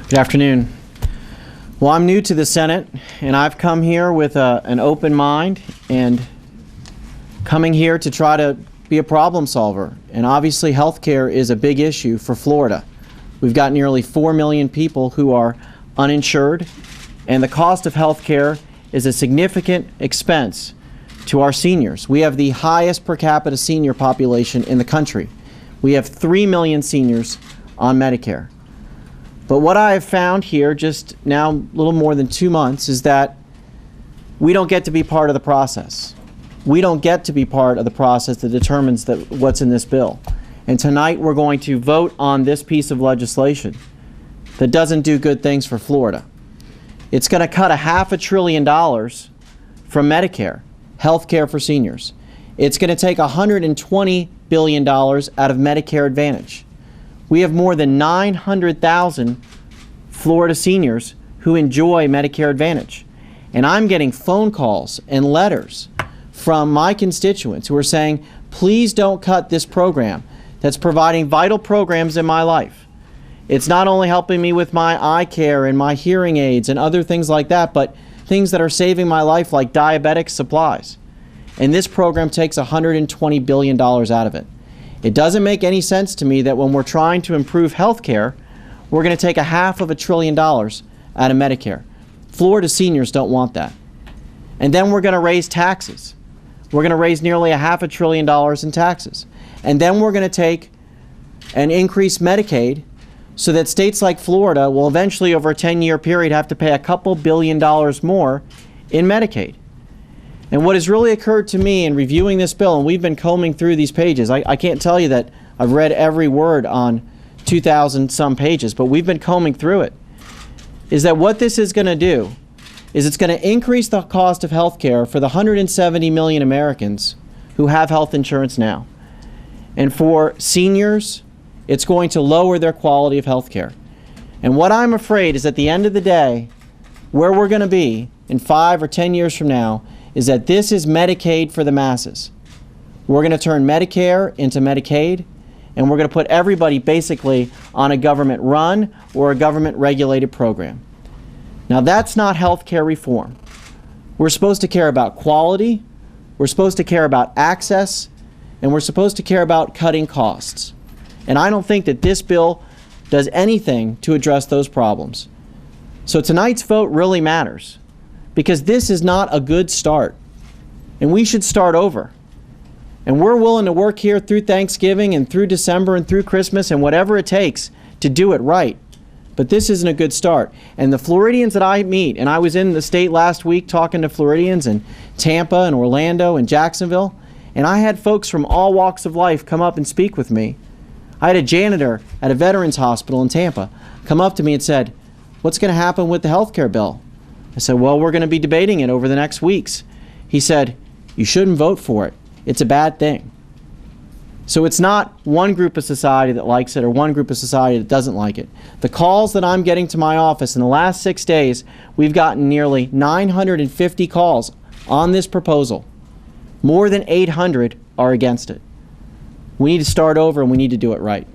Good afternoon. Well, I'm new to the Senate, and I've come here with an open mind and coming here to try to be a problem solver. And obviously, health care is a big issue for Florida. We've got nearly 4 million people who are uninsured, and the cost of health care is a significant expense to our seniors. We have the highest per capita senior population in the country. We have 3 million seniors on Medicare. But what I have found here, just now a little more than 2 months, is that we don't get to be part of the process. We don't get to be part of the process that determines what's in this bill. And tonight we're going to vote on this piece of legislation that doesn't do good things for Florida. It's going to cut $500 billion from Medicare, health care for seniors. It's going to take $120 billion out of Medicare Advantage. We have more than 900,000 Florida seniors who enjoy Medicare Advantage. And I'm getting phone calls and letters from my constituents who are saying, please don't cut this program that's providing vital programs in my life. It's not only helping me with my eye care and my hearing aids and other things like that, but things that are saving my life like diabetic supplies. And this program takes $120 billion out of it. It doesn't make any sense to me that when we're trying to improve health care, we're going to take $500 billion out of Medicare. Florida seniors don't want that. And then we're going to raise taxes. We're going to raise nearly $500 billion in taxes. And then we're going to take and increase Medicaid so that states like Florida will eventually, over a 10-year period, have to pay a couple $2 billion more in Medicaid. And what has really occurred to me in reviewing this bill, and we've been combing through these pages, I can't tell you that I've read every word on 2,000 some pages, but we've been combing through it, is that what this is going to do is it's going to increase the cost of health care for the 170 million Americans who have health insurance now. And for seniors, it's going to lower their quality of health care. And what I'm afraid is at the end of the day, where we're going to be in 5 or 10 years from now, is that this is Medicaid for the masses. We're going to turn Medicare into Medicaid, and we're going to put everybody basically on a government-run or a government-regulated program. Now, that's not health care reform. We're supposed to care about quality, we're supposed to care about access, and we're supposed to care about cutting costs. And I don't think that this bill does anything to address those problems. So tonight's vote really matters, because this is not a good start, and we should start over. And we're willing to work here through Thanksgiving and through December and through Christmas and whatever it takes to do it right. But this isn't a good start. And the Floridians that I meet, and I was in the state last week talking to Floridians in Tampa and Orlando and Jacksonville, and I had folks from all walks of life come up and speak with me. I had a janitor at a veterans hospital in Tampa come up to me and said, "What's going to happen with the health care bill?" I said, "Well, we're going to be debating it over the next weeks." He said, "You shouldn't vote for it. It's a bad thing." So it's not one group of society that likes it or one group of society that doesn't like it. The calls that I'm getting to my office in the last 6 days, we've gotten nearly 950 calls on this proposal. More than 800 are against it. We need to start over, and we need to do it right.